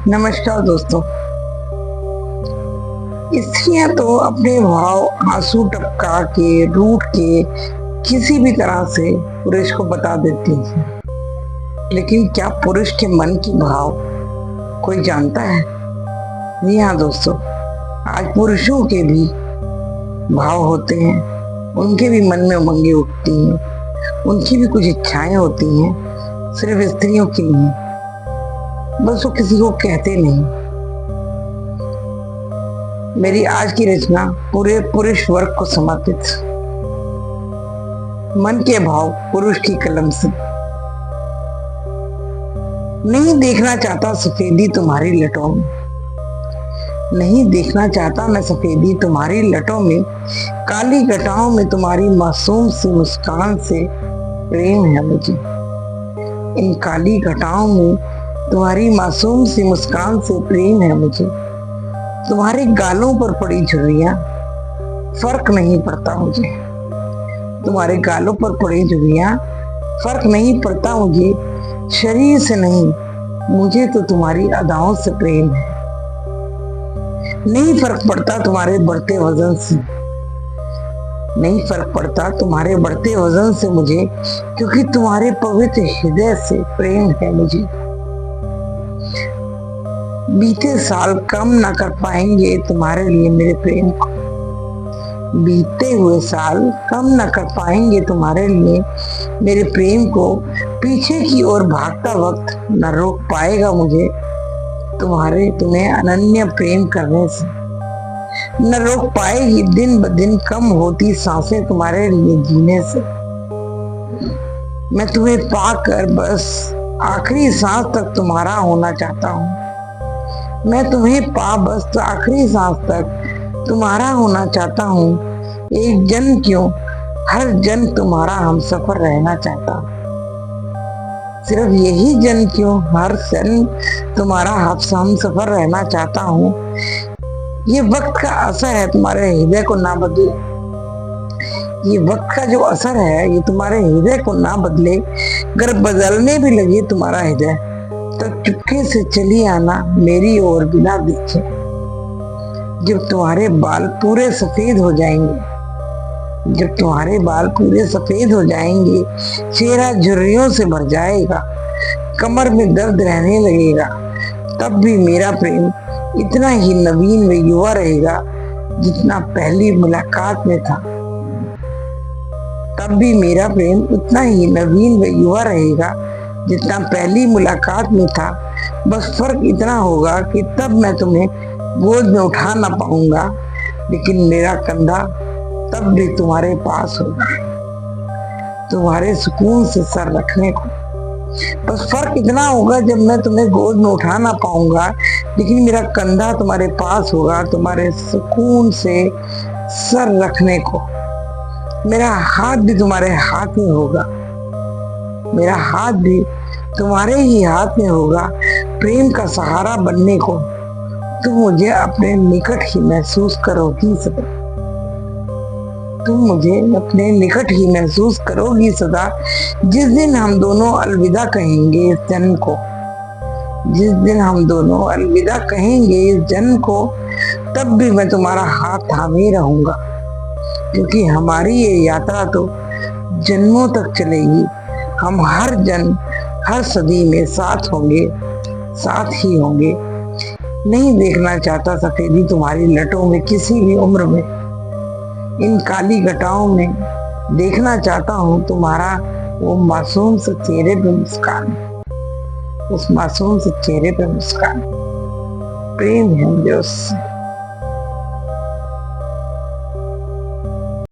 नमस्कार दोस्तों। स्त्रियां तो अपने भाव आंसू टपका के, रूठ के, किसी भी तरह से पुरुष को बता देती हैं, लेकिन क्या पुरुष के मन की भाव कोई जानता है? जी हाँ दोस्तों, आज पुरुषों के भी भाव होते हैं, उनके भी मन में उमंगें उठती हैं, उनकी भी कुछ इच्छाएं होती हैं, सिर्फ स्त्रियों की नहीं, बस वो किसी को कहते नहीं। मेरी आज की रचना पूरे पुरुष वर्ग को समर्पित। मन के भाव पुरुष की कलम से। नहीं देखना चाहता सफेदी तुम्हारी लटों में, नहीं देखना चाहता मैं सफेदी तुम्हारी लटों में, काली घटाओं में तुम्हारी मासूम सी मुस्कान से प्रेम है मुझे। इन काली घटाओं में तुम्हारी मासूम सी मुस्कान से प्रेम है मुझे। तुम्हारे गालों पर पड़ी झुर्रियां फर्क नहीं पड़ता मुझे, तुम्हारे गालों पर पड़ी झुर्रियां फर्क नहीं पड़ता मुझे। शरीर से नहीं, मुझे तो तुम्हारी अदाओं से प्रेम है। नहीं फर्क पड़ता तुम्हारे बढ़ते वजन से, नहीं फर्क पड़ता तुम्हारे बढ़ते वजन से मुझे, क्योंकि तुम्हारे पवित्र हृदय से प्रेम है मुझे। बीते साल कम ना कर पाएंगे तुम्हारे लिए मेरे प्रेम को, बीते हुए साल कम ना कर पाएंगे तुम्हारे लिए मेरे प्रेम को। पीछे की ओर भागता वक्त न रोक पाएगा मुझे तुम्हें अनन्य प्रेम करने से, न रोक पाएगी दिन ब दिन कम होती सांसें तुम्हारे लिए जीने से। मैं तुम्हें पाकर बस आखिरी सांस तक तुम्हारा होना चाहता हूँ, मैं तुम्हें पा बस तो आखिरी सांस तक तुम्हारा होना चाहता हूँ। एक जन्म क्यों, हर जन्म तुम्हारा हम सफर रहना चाहता हूँ। सिर्फ यही जन्म क्यों, हर जन्म तुम्हारा हम सफर रहना चाहता हूँ। ये वक्त का असर है, तुम्हारे हृदय को ना बदले। ये वक्त का जो असर है, ये तुम्हारे हृदय को ना बदले। अगर बदलने भी लगे तुम्हारा हृदय, तो चुपके से चली आना मेरी ओर बिना देखे। जब तुम्हारे बाल पूरे सफेद हो जाएंगे, जब तुम्हारे बाल पूरे सफेद हो जाएंगे, चेहरा झुर्रियों से भर जाएगा, कमर में दर्द रहने लगेगा, तब भी मेरा प्रेम इतना ही नवीन व युवा रहेगा जितना पहली मुलाकात में था। तब भी मेरा प्रेम उतना ही नवीन व युवा रहेगा जितना पहली मुलाकात में था। बस फर्क इतना होगा कि तब मैं तुम्हें गोद में उठा ना पाऊंगा, लेकिन मेरा कंधा तब भी तुम्हारे पास होगा, तुम्हारे सुकून से सर रखने को। बस फर्क इतना होगा, जब मैं तुम्हें गोद में उठा ना पाऊंगा, लेकिन मेरा कंधा तुम्हारे पास होगा, तुम्हारे सुकून से सर रखने को। मेरा हाथ भी तुम्हारे हाथ में होगा, मेरा हाथ भी तुम्हारे ही हाथ में होगा, प्रेम का सहारा बनने को। तुम मुझे अपने निकट ही महसूस करोगी सदा, तुम मुझे अपने निकट ही महसूस करोगी सदा। जिस दिन हम दोनों अलविदा कहेंगे इस जन्म को, जिस दिन हम दोनों अलविदा कहेंगे इस जन्म को, तब भी मैं तुम्हारा हाथ थामे रहूंगा, क्योंकि हमारी ये यात्रा तो जन्मों तक चलेगी। हम हर जन्म, हर सदी में साथ होंगे, साथ ही होंगे। नहीं देखना चाहता सफेदी तुम्हारी लटों में किसी भी उम्र में, इन काली घटाओं में देखना चाहता हूँ तुम्हारा वो मासूम से चेहरे पे मुस्कान, उस मासूम से चेहरे पे मुस्कान। प्रेम है मुझे उससे।